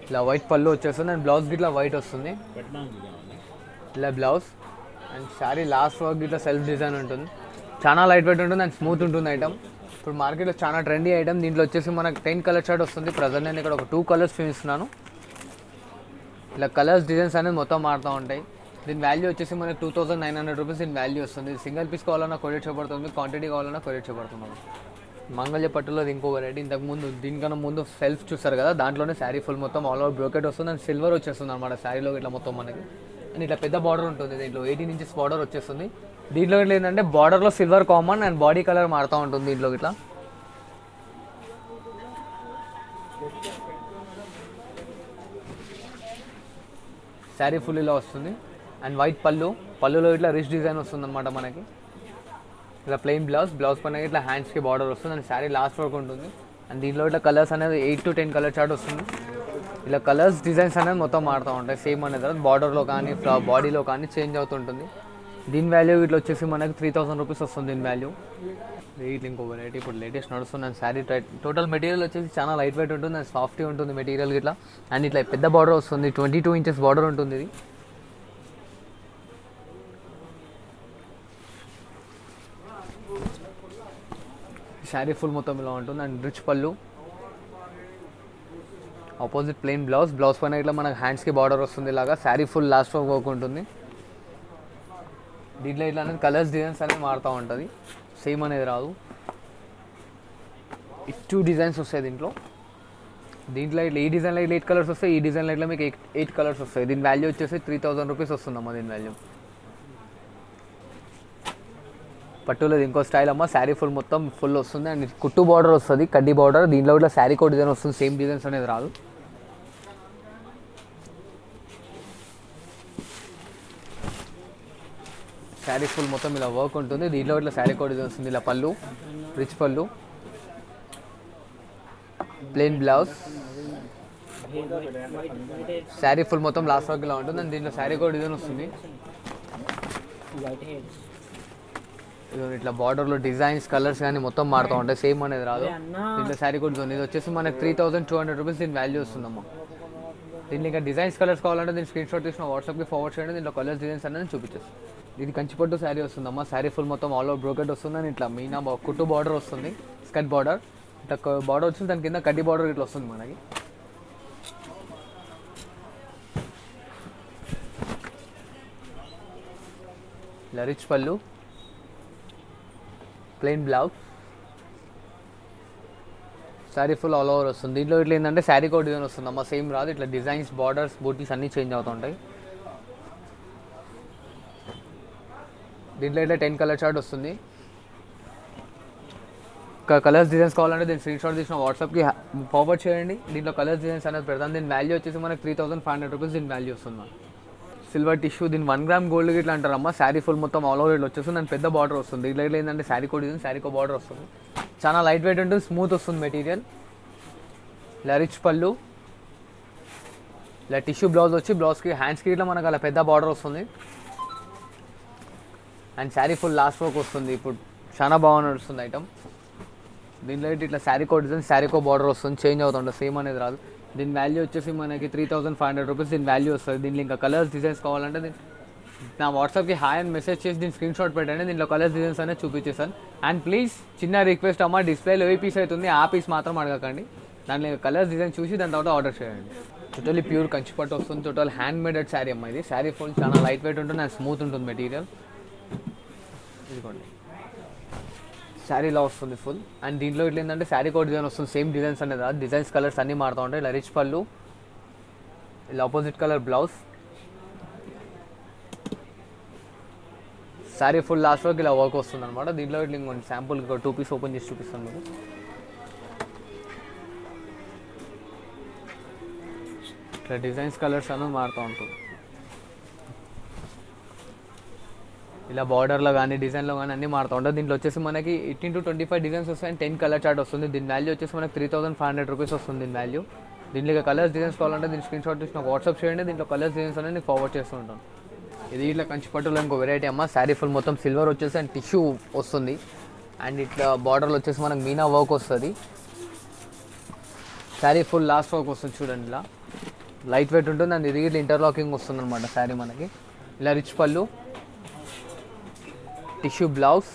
ఇలా వైట్ పళ్ళు వచ్చేస్తుంది. అండ్ బ్లౌజ్ గిట్లా వైట్ వస్తుంది, ఇలా blouse. And sari last work ఇట్లా సెల్ఫ్ డిజైన్ ఉంటుంది. చాలా లైట్ వెయిట్ ఉంటుంది అండ్ స్మూత్ ఉంటుంది ఐటమ్. ఇప్పుడు మార్కెట్లో చాలా ట్రెండీ ఐటమ్. దీంట్లో వచ్చేసి మనకు 10 కలర్ చార్ట్ వస్తుంది. ప్రజెంట్ నేను ఇక్కడ ఒక 2 కలర్స్ చూపిస్తున్నాను. ఇలా కలర్స్ డిజైన్స్ అనేది మొత్తం మారుతూ ఉంటాయి. దీని వాల్యూ వచ్చేసి మనకి 2900 రూపీస్ దీని వాల్యూ వస్తుంది. సింగిల్ పీస్ కావాలన్నా కొరియర్ చేయబడుతుంది, క్వాంటిటీ కావాలన్నా కొరియర్ చేయబడుతుంది. మంగళ్య పట్టులో ఇంకో వెరైటీ. ఇంతకుముందు దీనికన్నా ముందు సెల్ఫ్ చూస్తారు కదా, దాంట్లోనే శారీ ఫుల్ మొత్తం ఆల్ ఓవర్ బ్రోకెట్ వస్తుంది. అండ్ సిల్వర్ వచ్చేస్తుంది అనమాట శారీలో ఇట్లా మొత్తం మనకి. అండ్ ఇట్లా పెద్ద బార్డర్ ఉంటుంది. దీంట్లో 18 ఇంచెస్ బార్డర్ వచ్చేస్తుంది. దీంట్లో ఇట్లా ఏంటంటే బార్డర్లో silver common and body colour మారుతూ ఉంటుంది. దీంట్లో ఇట్లా శారీ ఫుల్ ఇలా వస్తుంది. అండ్ వైట్ పళ్ళులో ఇట్లా రిచ్ డిజైన్ వస్తుంది అనమాట మనకి. ఇలా ప్లెయిన్ బ్లౌజ్ పైన ఇట్లా హ్యాండ్స్కి బార్డర్ వస్తుంది. అండ్ శారీ లాస్ట్ వరకు ఉంటుంది. అండ్ దీంట్లో ఇట్లా కలర్స్ అనేది 8 to 10 కలర్ చార్ట్ వస్తుంది. ఇలా కలర్స్ డిజైన్స్ అనేది మొత్తం మారుతూ ఉంటాయి, సేమ్ అనేది రాదు. బార్డర్లో కానీ బాడీలో కానీ చేంజ్ అవుతుంటుంది. దీని వాల్యూ ఇట్లా వచ్చేసి మనకి 3000 రూపీస్ వస్తుంది దీని వాల్యూ. ఇట్లా ఇంకో వెరైటీ ఇప్పుడు లేటెస్ట్ నడుస్తుంది శారీ టోటల్ మెటీరియల్ వచ్చేసి చాలా లైట్ వెయిట్ ఉంటుంది అండ్ సాఫ్ట్గా ఉంటుంది మెటీరియల్ ఇట్లా. అండ్ ఇట్లా పెద్ద బార్డర్ వస్తుంది, 22 ఇంచెస్ బార్డర్ ఉంటుంది ఇది. శారీ ఫుల్ మొత్తం ఇలా ఉంటుంది అండ్ రిచ్ పళ్ళు, ఆపోజిట్ ప్లెయిన్ బ్లౌజ్ పైన ఇట్లా మనకు హ్యాండ్స్కి బార్డర్ వస్తుంది ఇలాగా. శారీ ఫుల్ లాస్ట్ వర్క్ ఉంటుంది. దీంట్లో ఇట్లా అనేది కలర్స్ డిజైన్స్ అనేది మారుతూ ఉంటుంది, సేమ్ అనేది రాదు. 2 డిజైన్స్ వస్తాయి దీంట్లో ఇట్లా ఈ డిజైన్లో ఇట్లా 8 కలర్స్ వస్తాయి, ఈ డిజైన్లో ఇట్లా మీకు 8 కలర్స్ వస్తాయి. దీని వాల్యూ వచ్చేసి 3000 రూపీస్ వస్తుందమ్మా దీని వాల్యూ. పట్టులో ఇంకో స్టైల్ అమ్మ, శారీ ఫుల్ మొత్తం ఫుల్ వస్తుంది అండ్ కుట్టు బార్డర్ వస్తుంది, కడ్డీ బార్డర్. దీంట్లో ఇట్లా శారీ కోట్ డిజైన్ వస్తుంది, సేమ్ డిజైన్స్ అనేది రాదు. శారీ ఫుల్ మొత్తం ఇలా వర్క్ ఉంటుంది. దీంట్లో ఇట్లా శారీ కోట్ డిజైన్ వస్తుంది, ఇలా పళ్ళు రిచ్ పళ్ళు, ప్లెయిన్ బ్లౌజ్, శారీ ఫుల్ మొత్తం లాస్ట్ వర్క్ ఇలా ఉంటుంది అండ్ దీంట్లో శారీ కోట్ డిజైన్ వస్తుంది. ఇట్లా బార్డర్లో డిజైన్స్ కలర్స్ కానీ మొత్తం మారుతూ ఉంటాయి, సేమ్ అనేది రాదు. దీంట్లో శారీ కోట్ ఇది వచ్చేసి మనకి 3200 రూపీస్ దీని వాల్యూ వస్తుందమ్మా. దీంట్లో ఇంకా డిజైన్స్ కలర్స్ కావాలంటే దీన్ని స్క్రీన్ షాట్ తీసుకున్న వాట్సాప్కి ఫార్వర్డ్ చేయండి, దీంట్లో కలర్స్ డిజైన్స్ అనేది చూపించేస్తాను. ఇది కంచిపట్టు శారీ వస్తుందమ్మా, శారీ ఫుల్ మొత్తం ఆల్ ఓవర్ బ్రోకెట్ వస్తుంది అని ఇట్లా మీనా కుట్టు బార్డర్ వస్తుంది, స్కర్ట్ బార్డర్ ఇట్లా బార్డర్ వచ్చింది, దాని కింద కడ్డీ బార్డర్ ఇట్లా వస్తుంది మనకి. ఇలా రిచ్ పళ్ళు, plain blouse, sari full all over వస్తుంది. దీంట్లో ఇట్లా ఏంటంటే శారీ కోట్ డిజైన్ వస్తుంది అమ్మ, సేమ్ రాదు. ఇట్లా డిజైన్స్ బార్డర్స్ బూటీస్ అన్నీ చేంజ్ అవుతుంటాయి. దీంట్లో ఇట్లా 10 కలర్ చార్ట్ వస్తుంది. కలర్స్ డిజైన్స్ కావాలంటే దీన్ని స్క్రీన్ షాట్ తీసిన వాట్సాప్కి ఫార్వర్డ్ చేయండి, దీంట్లో కలర్స్ డిజైన్స్ అనేది పెడతాను. దీని వాల్యూ వచ్చేసి మనకి 3500 రూపీస్ దీని వాల్యూ వస్తుంది. సిల్వర్ టిష్యూ, దీని 1 గ్రామ్ గోల్డ్ ఇట్లా అంటారమ్మా. శారీ ఫుల్ మొత్తం ఆల్ ఓవర్ ఇట్లా వచ్చేస్తుంది దాని పెద్ద బార్డర్ వస్తుంది. ఇట్లా ఇట్లా ఏంటంటే శారీ కోట్ డిజైన్, శారీకో బార్డర్ వస్తుంది, చాలా లైట్ వెయిట్ ఉంటుంది, స్మూత్ వస్తుంది మెటీరియల్. ఇలా రిచ్ పళ్ళు, ఇలా టిష్యూ బ్లౌజ్ వచ్చి బ్లౌజ్కి హ్యాండ్స్కి ఇట్లా మనకు అలా పెద్ద బార్డర్ వస్తుంది and sari full last work వస్తుంది. ఇప్పుడు చాలా బాగా నడుస్తుంది ఐటమ్. దీంట్లో ఇట్లా శారీకో డిజైన్, శారీకో బార్డర్ వస్తుంది, చేంజ్ అవుతుంటుంది, సేమ్ అనేది రాదు. దీని వాల్యూ వచ్చేసి మనకి 3500 రూపీస్ దీని వాల్యూ వస్తుంది. దీంట్లో ఇంకా కలర్స్ డిజైన్స్ కావాలంటే నా వాట్సాప్కి హాయ్ అని మెసేజ్ చేసి దీని స్క్రీన్ షాట్ పెట్టండి, దీంట్లో కలర్స్ డిజైన్స్ అనేది చూపించేస్తాను. అండ్ ప్లీజ్ చిన్న రిక్వెస్ట్ అమ్మ, డిస్ప్లేలో ఏ పీస్ అవుతుంది ఆ పీస్ మాత్రం అడగకండి, దాంట్లో కలర్స్ డిజైన్ చూసి దాని తర్వాత ఆర్డర్ చేయండి. టోటల్లీ ప్యూర్ కంచిపట్టు వస్తుంది, టోటల్ హ్యాండ్ మేడెడ్ శారీ అమ్మ ఇది. శారీ ఫుల్ చాలా లైట్ వెయిట్ ఉంటుంది అండ్ స్మూత్ ఉంటుంది మెటీరియల్. ఇదిగోండి శారీ ఇలా వస్తుంది ఫుల్. అండ్ దీంట్లో ఇట్లా ఏంటంటే శారీ కోట్ డిజైన్ వస్తుంది, సేమ్ డిజైన్స్ అనేది రాదు. డిజైన్స్ కలర్స్ అన్నీ మారుతూ ఉంటాయి. ఇలా రిచ్ పళ్ళు, ఇలా opposite colour blouse, sari full last వరకు ఇలా వర్క్ వస్తుంది అనమాట. దీంట్లో ఇట్లా ఇంకొంచెం శాంపుల్ 2 పీస్ ఓపెన్ చేసి చూపిస్తాను మీకు. ఇట్లా డిజైన్స్ కలర్స్ అనేది మారుతూ ఉంటుంది. ఇలా బార్డర్లో కానీ డిజైన్లో కానీ అన్నీ మారుతూ ఉంటుంది. దీంట్లో వచ్చేసి మనకి 18 to 25 డిజైన్స్ వస్తాయి అండ్ 10 కలర్ చార్ట్ వస్తుంది. దీని వాల్యూ వచ్చేసి మనకి 3500 రూపీస్ వస్తుంది దీని వాల్యూ. దీంట్లో ఇక కలర్స్ డిజైన్స్ కావాలంటే దీని స్క్రీన్ షాట్ తీసి నాకు వాట్సాప్ చేయండి, దీంట్లో కలర్స్ డిజైన్స్ అనేది నేను ఫార్వర్డ్ చేస్తూ ఉంటాను. ఇది ఇట్లా కంచిపట్టులో ఇంకో వెరైటీ అమ్మ. శారీ ఫుల్ మొత్తం సిల్వర్ వచ్చేసి అండ్ టిష్యూ వస్తుంది అండ్ ఇట్లా బార్డర్లో వచ్చేసి మనకు మీనా వర్క్ వస్తుంది. శారీ ఫుల్ లాస్ట్ వర్క్ వస్తుంది చూడండి, ఇలా లైట్ వెయిట్ ఉంటుంది అండ్ ఇది ఇట్లా ఇంటర్లాకింగ్ వస్తుంది అనమాట శారీ మనకి. ఇలా రిచ్ పళ్ళు, tissue blouse,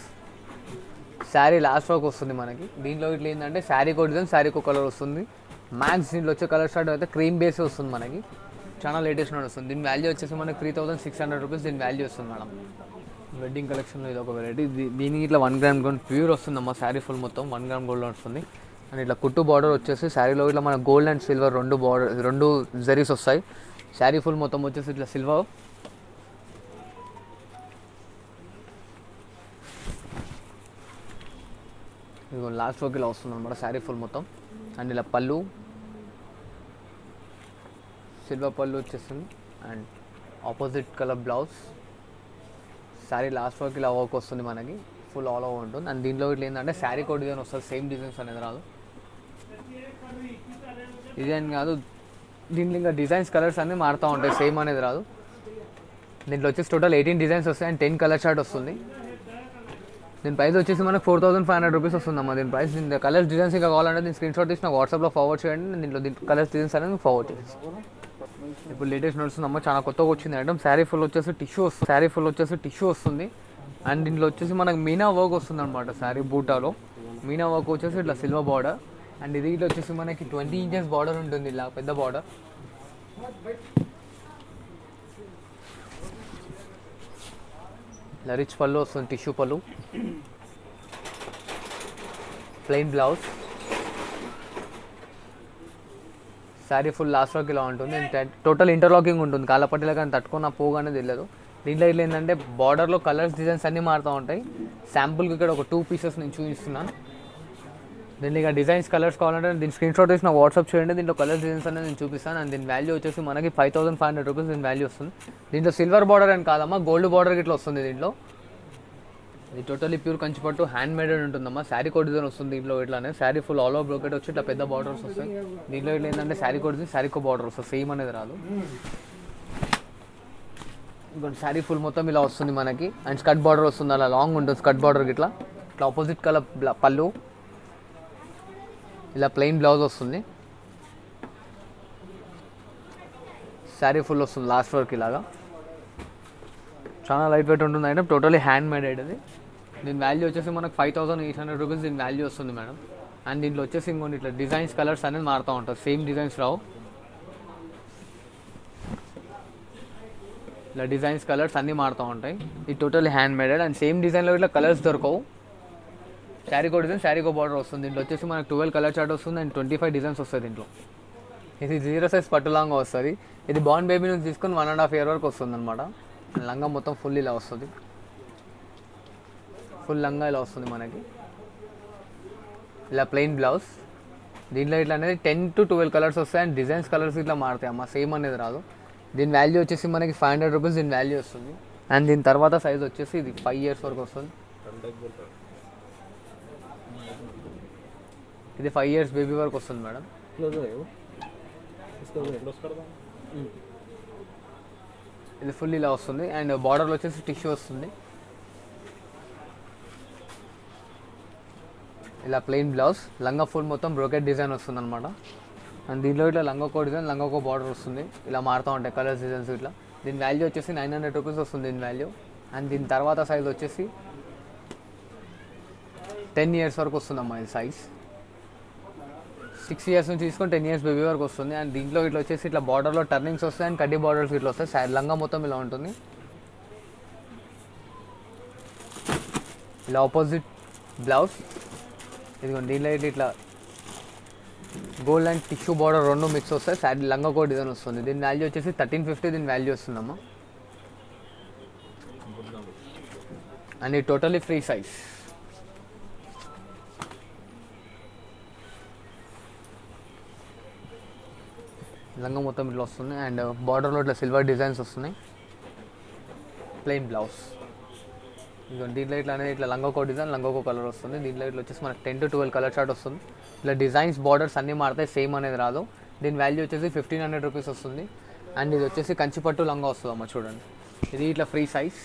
sari last work వస్తుంది మనకి. దీంట్లో ఇట్లా ఏంటంటే శారీకో డిజైన్, శారీకో కలర్ వస్తుంది. మ్యాక్స్ దీంట్లో వచ్చే కలర్ స్టార్ట్ అయితే క్రీమ్ బేస్ వస్తుంది మనకి, చాలా లేటెస్ట్ వస్తుంది. దీని వాల్యూ వచ్చేసి మనకి 3600 రూపీస్ దీని వాల్యూ వస్తుంది మేడం. వెడ్డింగ్ కలెక్షన్లో ఇది ఒక వెరైటీ. దీనికి ఇట్లా 1 గ్రామ్ గోల్డ్ ప్యూర్ వస్తుందమ్మా. శారీ ఫుల్ మొత్తం 1 గ్రామ్ గోల్డ్ వస్తుంది అండ్ ఇట్లా కుట్టు బార్డర్ వచ్చేసి శారీలో ఇట్లా మన గోల్డ్ అండ్ సిల్వర్ రెండు జరీస్ వస్తాయి. శారీ ఫుల్ మొత్తం వచ్చేసి ఇట్లా సిల్వర్, ఇది లాస్ట్ వర్క్ ఇలా వస్తుంది అనమాట శారీ ఫుల్ మొత్తం. అండ్ ఇలా పళ్ళు, సిల్వర్ పళ్ళు వచ్చేస్తుంది and opposite colour blouse. Sari last work ఇలా వర్క్ వస్తుంది మనకి, ఫుల్ ఆల్ ఓవర్ ఉంటుంది. అండ్ దీంట్లో ఇట్లా ఏంటంటే శారీ కోట్ డిజైన్ వస్తుంది, సేమ్ డిజైన్స్ అనేది రాదు. డిజైన్ కాదు, దీంట్లో ఇంకా డిజైన్స్ కలర్స్ అన్నీ మారుతూ ఉంటాయి, సేమ్ అనేది రాదు. దీంట్లో వచ్చేసి టోటల్ 18 డిజైన్స్ వస్తాయి అండ్ 10 కలర్ చార్ట్ వస్తుంది. దీని ప్రైస్ వచ్చేసి మనకు 4500 రూపీస్ వస్తుందమ్మా. దీని ప్రైస్, దీని కలర్స్ డిజైన్స్ ఇంకా కావాలంటే దీని స్క్రీన్ షాట్ తీసి నాకు వాట్సాప్లో ఫార్వర్డ్ చేయండి. దీంట్లో కలర్స్ డిజైన్స్ అనేది ఫార్వర్డ్ చేసి. ఇప్పుడు లేటెస్ట్ నడుస్తుందమ్మా, చాలా కొత్తగా వచ్చింది ఐటమ్. శారీ ఫుల్ వచ్చేసి టిష్యూ వస్తుంది అండ్ దీంట్లో వచ్చేసి మనకు మీనా వర్క్ వస్తుంది అనమాట. శారీ బూటాలో మీనా వర్క్ వచ్చేసి ఇట్లా సిల్వర్ బార్డర్ అండ్ ఇది ఇట్లా వచ్చేసి మనకి 20 ఇంచెస్ బార్డర్ ఉంటుంది, ఇలా పెద్ద బార్డర్. ఇలా రిచ్ పళ్ళు వస్తుంది, టిష్యూ పళ్ళు, plain blouse. Sari full last వరకు ఇలా ఉంటుంది. టోటల్ ఇంటర్లాకింగ్ ఉంటుంది, కాళ్ళపట్టిలో కానీ తట్టుకున్న పోగానే తెలియదు. దీంట్లో ఇట్లా ఏంటంటే బార్డర్లో కలర్స్ డిజైన్స్ అన్నీ మారుతూ ఉంటాయి. శాంపుల్కి ఇక్కడ ఒక 2 పీసెస్ నేను చూపిస్తున్నాను. దీంట్లో ఇక డిజైన్స్ కలర్స్ కావాలంటే దీని స్క్రీన్ షాట్ వేసి నాకు వాట్సాప్ చేయండి. దీంట్లో కలర్ డిజైన్స్ అనేది నేను చూపిస్తాను అండ్ దీని వాల్యూ వచ్చేసి మనకి 5500 రూపీస్ దీని వాల్యూ వస్తుంది. దీంట్లో సిల్వర్ బార్డర్ అని కాదమ్మా, గోల్డ్ బార్డర్ ఇట్లా వస్తుంది. దీంట్లో ఇది టోటలీ ప్యూర్ కంచిపట్టు, హ్యాండ్ మేడెడ్ ఉంటుందమ్మా. శారీ కోడ్ డిజైన్ వస్తుంది దీంట్లో. ఇట్లానే sari full all over brocade వచ్చి ఇట్లా పెద్ద బార్డర్స్ వస్తాయి. దీంట్లో ఇట్లా ఏంటంటే శారీ కోడ్ డిజైన్, శారీ కో బార్డర్ వస్తుంది, సేమ్ అనేది రాదు. ఇంకొంచెం శారీ ఫుల్ మొత్తం ఇలా వస్తుంది మనకి అండ్ స్కర్ట్ బార్డర్ వస్తుంది, అలా లాంగ్ ఉంటుంది స్కర్ట్ బార్డర్. ఇట్లా ఆపోజిట్ కలర్ పళ్ళు, ఇలా ప్లెయిన్ బ్లౌజ్ వస్తుంది. శారీ ఫుల్ వస్తుంది లాస్ట్ వరకు ఇలాగా. చాలా లైట్ వెయిట్ ఉంటుంది ఐటమ్, టోటలీ హ్యాండ్ మేడెడ్. ఇది దీని వాల్యూ వచ్చేసి మనకు 5800 రూపీస్ దీని వాల్యూ వస్తుంది మేడం. అండ్ దీంట్లో వచ్చేసి ఇంకొన్ని ఇట్లా డిజైన్స్ కలర్స్ అనేది మారుతూ ఉంటుంది, సేమ్ డిజైన్స్ రావు. ఇలా డిజైన్స్ కలర్స్ అన్నీ మారుతూ ఉంటాయి. ఇది టోటలీ హ్యాండ్ మేడెడ్ అండ్ సేమ్ డిజైన్లో ఇట్లా కలర్స్ దొరకవు. శారీ కో డిజైన్, శారీ కో బార్డర్ వస్తుంది. దీంట్లో వచ్చేసి మనకు 12 కలర్ చార్ట్ వస్తుంది అండ్ 25 డిజైన్స్ వస్తుంది దీంట్లో. ఇది 0 సైజ్ పట్టులాగా వస్తుంది. ఇది బార్న్ బేబీ నుంచి తీసుకొని 1.5 ఇయర్ వరకు వస్తుంది అనమాట. లంగా మొత్తం ఫుల్ ఇలా వస్తుంది, ఫుల్ లంగా ఇలా వస్తుంది మనకి. ఇలా ప్లెయిన్ బ్లౌజ్. దీంట్లో ఇట్లా అనేది 10 to 12 కలర్స్ వస్తాయి అండ్ డిజైన్స్ కలర్స్ ఇట్లా మారుతాయి అమ్మ, సేమ్ అనేది రాదు. దీని వాల్యూ వచ్చేసి మనకి 500 రూపీస్ దీని వాల్యూ వస్తుంది. అండ్ దీని తర్వాత సైజ్ వచ్చేసి ఇది 5 ఇయర్స్ వరకు వస్తుంది. ఇది 5 ఇయర్స్ బేబీ వరకు వస్తుంది మేడం. ఇది ఫుల్ ఇలా వస్తుంది అండ్ బార్డర్లో వచ్చేసి టిష్యూ వస్తుంది. ఇలా ప్లెయిన్ బ్లౌజ్, లంగా ఫుల్ మొత్తం బ్రోకెట్ డిజైన్ వస్తుంది అనమాట. అండ్ దీంట్లో ఇట్లా లంగాకో డిజైన్, లంగాకో బార్డర్ వస్తుంది. ఇలా మారుతూ ఉంటాయి కలర్స్ డిజైన్స్ ఇట్లా. దీని వాల్యూ వచ్చేసి 900 రూపీస్ వస్తుంది దీని వాల్యూ. అండ్ దీని తర్వాత సైజ్ వచ్చేసి 10 ఇయర్స్ వరకు వస్తుందమ్మా ఇది సైజ్. 6 ఇయర్స్ నుంచి తీసుకొని 10 ఇయర్స్ బేబీ వరకు వస్తుంది. అండ్ దీంట్లో ఇట్లా వచ్చేసి ఇట్లా బార్డర్లో టర్నింగ్స్ వస్తాయి అండ్ కడ్డీ బార్డర్స్ ఇట్లా వస్తాయి. లంగా మొత్తం ఇలా ఉంటుంది. ఇలా ఆపోజిట్ బ్లౌజ్. ఇదిగోండి దీంట్లో ఇట్లా గోల్డ్ అండ్ టిష్యూ బార్డర్ రెండు మిక్స్ వస్తాయి. శారీ లంగా కో డిజైన్ వస్తుంది. దీని వాల్యూ వచ్చేసి 1350 దీని వాల్యూ వస్తుందమ్మా. అండ్ ఇది టోటలీ ఫ్రీ సైజ్. లంగా మొత్తం ఇట్లా వస్తుంది అండ్ బార్డర్లో ఇట్లా సిల్వర్ డిజైన్స్ వస్తున్నాయి. Plain blouse. ఇదిగో దీంట్లో ఇట్లా అనేది ఇట్లా లంగాకో డిజైన్, లంగాకో కలర్ వస్తుంది. దీంట్లో ఇట్లా వచ్చేసి మనకి 10 to 12 కలర్ చార్ట్ వస్తుంది. ఇట్లా డిజైన్స్ బార్డర్స్ అన్నీ మారుతాయి, సేమ్ అనేది రాదు. దీని వాల్యూ వచ్చేసి 1500 రూపీస్ వస్తుంది. అండ్ ఇది వచ్చేసి కంచిపట్టు లంగా వస్తుంది అమ్మ, చూడండి. ఇది ఇట్లా ఫ్రీ సైజ్.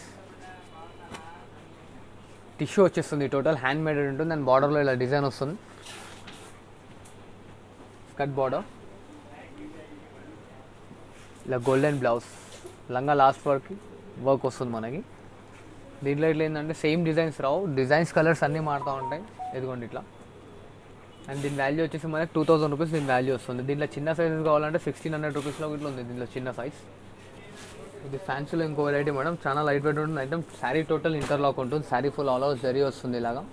టిష్యూ వచ్చేస్తుంది, టోటల్ హ్యాండ్ మేడెడ్ ఉంటుంది అండ్ బార్డర్లో ఇలా డిజైన్ వస్తుంది. స్కర్ట్ బార్డర్, ఇలా గోల్డెన్ బ్లౌజ్, లంగా లాస్ట్ వర్క్ వస్తుంది మనకి. దీంట్లో ఇట్లా ఏంటంటే సేమ్ డిజైన్స్ రావు, డిజైన్స్ కలర్స్ అన్నీ మారుతూ ఉంటాయి. ఇదిగోండి ఇట్లా. అండ్ దీని వాల్యూ వచ్చేసి మనకి 2000 రూపీస్ దీని వాల్యూ వస్తుంది. దీంట్లో చిన్న సైజెస్ కావాలంటే 1600 రూపీస్లో ఇట్లా ఉంది దీంట్లో చిన్న సైజ్. ఇది ఫ్యాన్సీలో ఇంకో వెరైటీ మేడం, చాలా లైట్ వెయిట్ ఉంటుంది ఐటమ్. శారీ టోటల్ ఇంటర్లాక్ ఉంటుంది, sari full all over zari వస్తుంది ఇలాగా.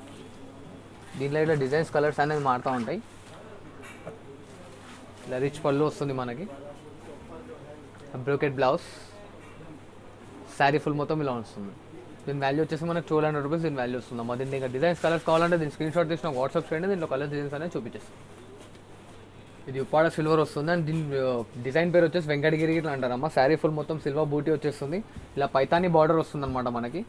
దీంట్లో ఇట్లా డిజైన్స్ కలర్స్ అనేది మారుతూ ఉంటాయి. ఇలా రిచ్ పళ్ళు వస్తుంది మనకి, బ్రోకెట్ బ్లౌజ్, శారీ ఫుల్ మొత్తం ఇలా వస్తుంది. దీని వాల్యూ వచ్చేసి మనకు 1200 రూపీస్ దీని వాల్యూ వస్తుంది అమ్మా. దీన్ని ఇంకా డిజైన్స్ కలర్స్ కావాలంటే దీని స్క్రీన్ షాట్ తీసిన వాట్సాప్ చేయండి, దీంట్లో కలర్ డిజైన్స్ అనేది చూపించేస్తాం. ఇది ఉప్పాడ సిల్వర్ వస్తుంది అండ్ దీని డిజైన్ పేరు వచ్చేసి వెంకటగిరి ఇట్లా అంటారమ్మా. శారీ ఫుల్ మొత్తం సిల్వర్ బూటీ వచ్చేస్తుంది. ఇలా పైతానీ బార్డర్ వస్తుంది అనమాట మనకి.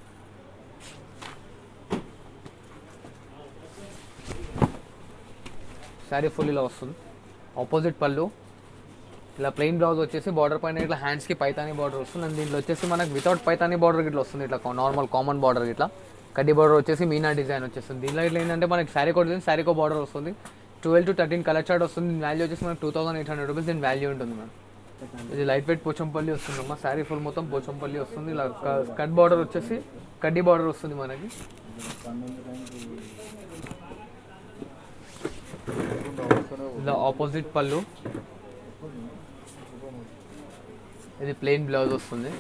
శారీ ఫుల్ ఇలా వస్తుంది. ఆపోజిట్ పళ్ళు, ఇలా ప్లెయిన్ బ్లౌజ్ వచ్చేసి బార్డర్ పైన ఇట్లా హ్యాండ్స్కి పైతానీ బార్డర్ వస్తుంది. అండ్ దీంట్లో వచ్చేసి మనకు వితౌట్ పైతానీ బార్డర్ ఇట్లా వస్తుంది, ఇట్లా నార్మల్ కామన్ బార్డర్ ఇట్లా కడ్డీ బార్డర్ వచ్చేసి మీనా డిజైన్ వచ్చేస్తుంది. దీనిలో ఇట్లా ఏంటంటే మనకి శారీకో డిజైన్ శారీకో బార్డర్ వస్తుంది. 12 to 13 కలర్ చార్ట్ వస్తుంది. దీని వాల్యూ వచ్చేసి మనకు 2800 రూపీస్ దీని వాల్యూ ఉంటుంది మేడం. ఇది లైట్ వెయిట్ పోచంపల్లి వస్తుంది అమ్మా. శారీ ఫుల్ మొత్తం పోచంపల్లి వస్తుంది. ఇలా కట్ బార్డర్ వచ్చేసి కడ్డీ బార్డర్ వస్తుంది మనకి. ఇలా ఆపోజిట్ పళ్ళు, ఇది ప్లెయిన్ బ్లౌజ్ వస్తుంది.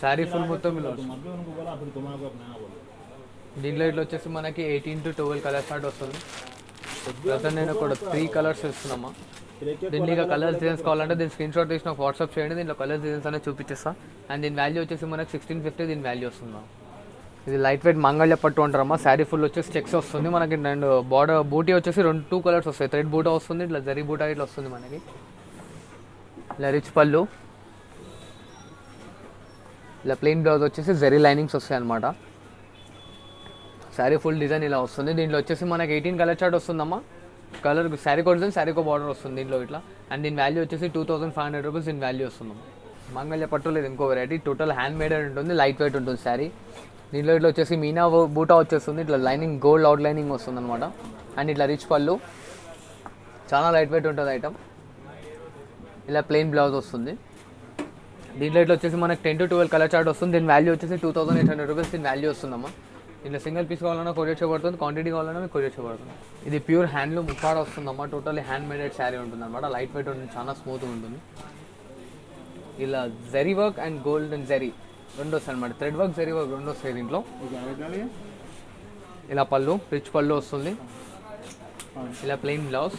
శారీ ఫుల్ మొత్తం ఇలా దీంట్లో ఇట్లా వచ్చేసి మనకి 18 to 12 కలర్ చార్ట్ వస్తుంది. ప్రజెంట్ నేను ఒక 3 కలర్స్ ఇస్తున్నామా. దీన్ని ఇక కలర్స్ డిజైన్స్ కావాలంటే దీని స్క్రీన్ షాట్ తీసి నాకు వాట్సాప్ చేయండి. దీంట్లో కలర్స్ డిజైన్స్ అనేది చూపించేస్తా. అండ్ దీని వాల్యూ వచ్చేసి మనకి 1650 దీని వాల్యూ వస్తుందా. ఇది లైట్ వెయిట్ మంగళ్య పట్టు అంటారమ్మా. శారీ ఫుల్ వచ్చేసి చెక్స్ వస్తుంది మనకి. అండ్ బార్డర్ బూటీ వచ్చేసి 2 కలర్స్ వస్తాయి. థ్రెడ్ బూటా వస్తుంది, ఇట్లా జరీ బూటా ఇట్లా వస్తుంది మనకి. ఇలా రిచ్ పళ్ళు, ఇలా ప్లెయిన్ బ్లౌజ్ వచ్చేసి జరీ లైనింగ్స్ వస్తాయి అనమాట. శారీ ఫుల్ డిజైన్ ఇలా వస్తుంది. దీంట్లో వచ్చేసి మనకి 18 కలర్ చార్ట్ వస్తుందమ్మా. కలర్ శారీకో డిజైన్ శారీకో బార్డర్ వస్తుంది దీంట్లో ఇట్లా. అండ్ దీని వాల్యూ వచ్చేసి 2500 రూపీస్ దీని వాల్యూ వస్తుందమ్మా. మంగళ్య పట్టు లేదు ఇంకో వెరైటీ, టోటల్ హ్యాండ్ మేడ్ ఉంటుంది, లైట్ వెయిట్ ఉంటుంది శారీ. దీంట్లో ఇట్లా వచ్చేసి మీనా బూటా వచ్చేస్తుంది, ఇట్లా లైనింగ్ గోల్డ్ అవుట్ లైనింగ్ వస్తుంది అనమాట. అండ్ ఇట్లా రిచ్ పళ్ళు, చాలా లైట్ వెయిట్ ఉంటుంది ఐటమ్. ఇలా ప్లెయిన్ బ్లౌజ్ వస్తుంది. దీంట్లో ఇట్లా వచ్చేసి మనకి 10 to 12 కలర్ చార్ట్ వస్తుంది. దీని వాల్యూ వచ్చేసి 2800 రూపీస్ దీని వాల్యూ వస్తుందమ్మా. దీంట్లో సింగిల్ పీస్ కావాలన్నా కొరియర్ చేయబడుతుంది, క్వాంటిటీ కావాలన్నా మీకు కొరియర్ చేయబడుతుంది. ఇది ప్యూర్ హ్యాండ్లూమ్ ముప్పాడ వస్తుందమ్మా. టోటల్లీ హ్యాండ్ మేడెడ్ శారీ ఉంటుంది అనమాట. లైట్ వెయిట్ ఉంటుంది, చాలా స్మూత్గా ఉంటుంది. ఇలా zari work and gold and zari రెండు వస్తాయి అనమాట. థ్రెడ్ వర్క్ జరీ వర్క్ రెండు వస్తాయి దీంట్లో. ఇలా పళ్ళు రిచ్ పళ్ళు వస్తుంది. ఇలా plain blouse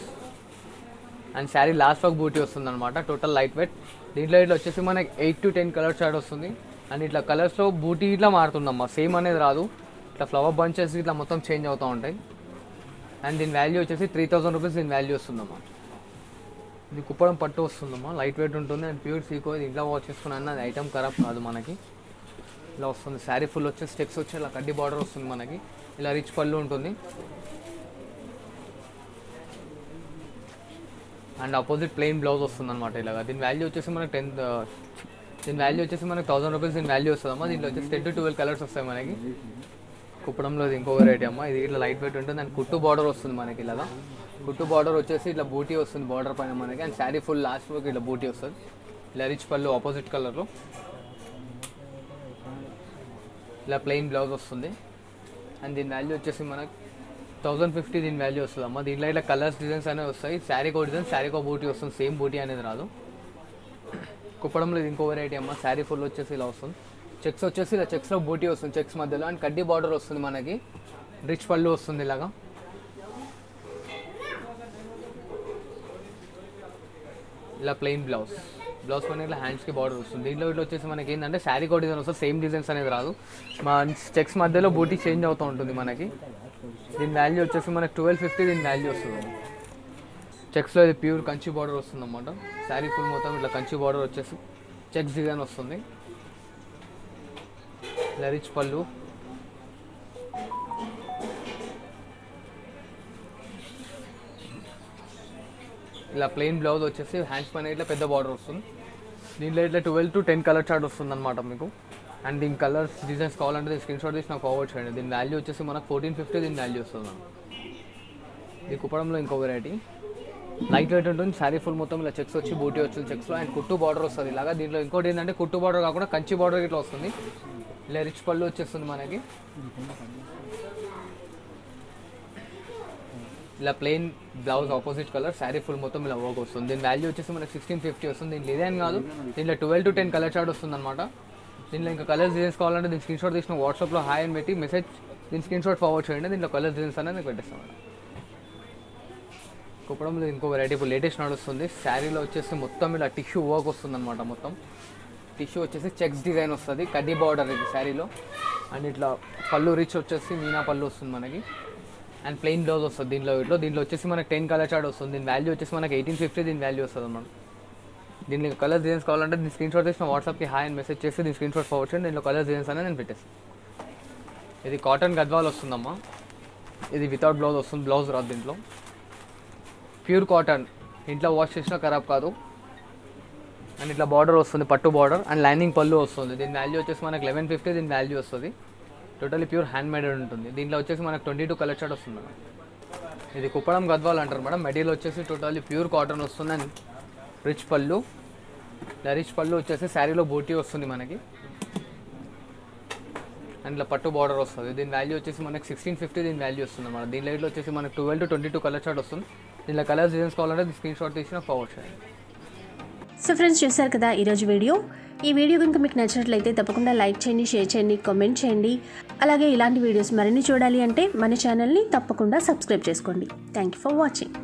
and sari last work buti వస్తుంది అనమాట. Total light weight. దీంట్లో ఇట్లా వచ్చేసి మనకి 8 to 10 కలర్ చార్ట్ వస్తుంది. అండ్ ఇట్లా కలర్స్లో బూటీ ఇట్లా మారుతుందమ్మా, సేమ్ అనేది రాదు. ఇట్లా ఫ్లవర్ బంచెస్ ఇట్లా మొత్తం చేంజ్ అవుతూ ఉంటాయి. అండ్ దీని వాల్యూ వచ్చేసి 3000 రూపీస్ దీని వాల్యూ వస్తుందమ్మా. ఇది కుప్పడం పట్టు వస్తుందమ్మా, లైట్ వెయిట్ ఉంటుంది. అండ్ ప్యూర్ సీకో, ఇది ఇంట్లో వాచ్ చేసుకున్నా అది ఐటమ్ ఖరాబ్ కాదు మనకి. ఇలా వస్తుంది. శారీ ఫుల్ వచ్చేసి స్టెక్స్ వచ్చి ఇలా కడ్డీ బార్డర్ వస్తుంది మనకి. ఇలా రిచ్ పళ్ళు ఉంటుంది. అండ్ ఆపోజిట్ ప్లెయిన్ బ్లౌజ్ వస్తుంది అనమాట ఇలాగా. దీని వాల్యూ వచ్చేసి మనకి 1000 రూపీస్ దీని వాల్యూ వస్తుందమ్మా. దీంట్లో వచ్చేసి 10 to 12 కలర్స్ వస్తాయి మనకి. కుప్పడంలో ఇది ఇంకో వెరైటీ అమ్మా. ఇది ఇట్లా లైట్ వెయిట్ ఉంటుంది. అండ్ కుట్టు బార్డర్ వస్తుంది మనకి ఇలాగా. కుట్టు బార్డర్ వచ్చేసి ఇట్లా బూటీ వస్తుంది బార్డర్ పైన మనకి. అండ్ శారీ ఫుల్ లాస్ట్ వరకు ఇట్లా బూటీ వస్తుంది. ఇలా రిచ్ పళ్ళు ఆపోజిట్ కలర్లో. ఇలా ప్లెయిన్ బ్లౌజ్ వస్తుంది. అండ్ దీని వాల్యూ వచ్చేసి మనకి 1050 దీని వాల్యూ వస్తుంది అమ్మ. దీంట్లో ఇట్లా కలర్స్ డిజైన్స్ అనేవి వస్తాయి. శారీకో డిజైన్ శారీకో బూటీ వస్తుంది, సేమ్ బూటీ అనేది రాదు. కుప్పడంలో ఇది ఇంకో వెరైటీ అమ్మ. శారీ ఫుల్ వచ్చేసి ఇలా వస్తుంది. చెక్స్ వచ్చేసి ఇలా చెక్స్లో బూటీ వస్తుంది చెక్స్ మధ్యలో. అండ్ కడ్డీ బార్డర్ వస్తుంది మనకి. రిచ్ పళ్ళు వస్తుంది ఇలాగా. ఇలా ప్లెయిన్ బ్లౌజ్ పైన ఇట్లా హ్యాండ్స్కి బార్డర్ వస్తుంది. దీంట్లో ఇట్లా వచ్చేసి మనకి ఏంటంటే శారీకో డిజైన్ వస్తుంది, సేమ్ డిజైన్స్ అనేది రాదు. మా చెక్స్ మధ్యలో బూటీ చేంజ్ అవుతూ ఉంటుంది మనకి. దీని వాల్యూ వచ్చేసి మనకి 1250 దీని వాల్యూ వస్తుంది. చెక్స్లో ఇది ప్యూర్ కంచి బార్డర్ వస్తుంది అన్నమాట. శారీ ఫుల్ మొత్తం ఇట్లా కంచి బార్డర్ వచ్చేసి చెక్స్ డిజైన్ వస్తుంది. ఇలా రిచ్ పళ్ళు, ఇలా ప్లెయిన్ బ్లౌజ్ వచ్చేసి హ్యాండ్స్ పైన ఇట్లా పెద్ద బార్డర్ వస్తుంది. దీంట్లో ఇట్లా 12 to 10 కలర్ చార్ట్ వస్తుంది అనమాట మీకు. అండ్ దీని కలర్స్ డిజైన్స్ కావాలంటే స్క్రీన్ షాట్ తీసి నాకు ఫార్వర్డ్ చేయండి. దీని వాల్యూ వచ్చేసి మనకు 1450 దీని వాల్యూ వస్తుంది. ఇది కుప్పడంలో ఇంకో వెరైటీ, లైట్ వెయిట్ ఉంటుంది. శారీ ఫుల్ మొత్తం ఇలా చెక్స్ వచ్చి బూటీ వచ్చింది చెక్స్లో. అండ్ కుట్టు బార్డర్ వస్తుంది ఇలాగా. దీంట్లో ఇంకోటి ఏంటంటే కుట్టు బార్డర్ కాకుండా కంచి బార్డర్ ఇట్లా వస్తుంది. ఇలా రిచ్ పళ్ళు వచ్చేస్తుంది మనకి. ఇలా plain blouse opposite colour, sari full మొత్తం ఇలా వర్క్ వస్తుంది. దీని వాల్యూ వచ్చేసి మనకి 1650 వస్తుంది. దీని డిజైన్ కాదు, దీంట్లో 12 to 10 కలర్ చార్ట్ వస్తుంది అనమాట. దీంట్లో ఇంకా కలర్స్ డిజైన్స్ కావాలంటే దీని స్క్రీన్ షాట్ తీసిన వాట్సాప్లో హాయ్ అని పెట్టి మెసేజ్ దీని స్క్రీన్ షాట్ ఫార్వర్డ్ చేయండి. దీంట్లో కలర్స్ డిజైన్స్ అనేది మీకు పెట్టేస్తాం. కుప్పడంలో ఇంకో వెరైటీ ఇప్పుడు లేటెస్ట్ నడుస్తుంది. శారీలో వచ్చేసి మొత్తం ఇలా టిష్యూ వర్క్ వస్తుంది అనమాట. మొత్తం టిష్యూ వచ్చేసి చెక్స్ డిజైన్ వస్తుంది, కడ్డీ బార్డర్ ఇది శారీలో. అండ్ ఇట్లా పళ్ళు రిచ్ వచ్చేసి మీనా పళ్ళు వస్తుంది మనకి. అండ్ ప్లెయిన్ బ్లౌజ్ వస్తుంది దీంట్లో వచ్చేసి మనకి 10 కలర్ చార్ట్ వస్తుంది. దీని వాల్యూ వచ్చేసి మనకి 1850 దీని వాల్యూ వస్తుంది అన్నమాట. దీంట్లో కలర్ డిజైన్స్ కావాలంటే దీని స్క్రీన్ షాట్ తీసిన వాట్సాప్కి హాయ్ అని మెసేజ్ చేసి దీని స్క్రీన్ షాట్ ఫార్వర్డ్ చేయండి. దీంట్లో కలర్ డిజైన్స్ అనేది నేను పెట్టేస్తాను. ఇది కాటన్ గద్వాల్ వస్తుందమ్మా. ఇది వితౌట్ బ్లౌజ్ వస్తుంది, బ్లౌజ్ రాదు దీంట్లో. ప్యూర్ కాటన్, ఇంట్లో వాష్ చేసినా ఖరాబ్ కాదు. అండ్ ఇట్లా బార్డర్ వస్తుంది, పట్టు బార్డర్ అండ్ లైనింగ్ పళ్ళు వస్తుంది. దీని వాల్యూ వచ్చేసి మనకు 1150 దీని వాల్యూ వస్తుంది. టోటలీ ప్యూర్ హ్యాండ్ మేడ్ ఉంటుంది. దీంట్లో వచ్చేసి మనకు 22 కలర్ షార్ట్ వస్తుంది మేడం. ఇది కుప్పడం గద్వాల్ అంటారు మేడం. మెటీరియల్ వచ్చేసి టోటలీ ప్యూర్ కాటన్ వస్తుంది అండ్ రిచ్ పళ్ళు. ఇలా రిచ్ పళ్ళు వచ్చేసి శారీలో బూటీ వస్తుంది మనకి అండ్ ఇలా పట్టు బార్డర్ వస్తుంది. దీని వాల్యూ వచ్చేసి మనకి 1650 దీని వాల్యూ వస్తుంది అన్నమాట. దీని లైట్లో వచ్చేసి మనకి 12 to 22 కలర్ షార్ట్ వస్తుంది. దీనిలో కలర్స్ డిజైన్స్ కావాలంటే స్క్రీన్ షాట్ తీసిన ఫార్వర్డ్ చేయండి. సో ఫ్రెండ్స్, చూసారు కదా ఈరోజు వీడియో. ఈ వీడియో కనుక మీకు నచ్చినట్లయితే తప్పకుండా లైక్ చేయండి, షేర్ చేయండి, కామెంట్ చేయండి. అలాగే ఇలాంటి వీడియోస్ మరిన్ని చూడాలి అంటే మన ఛానల్ని తప్పకుండా సబ్స్క్రైబ్ చేసుకోండి. Thank you for watching.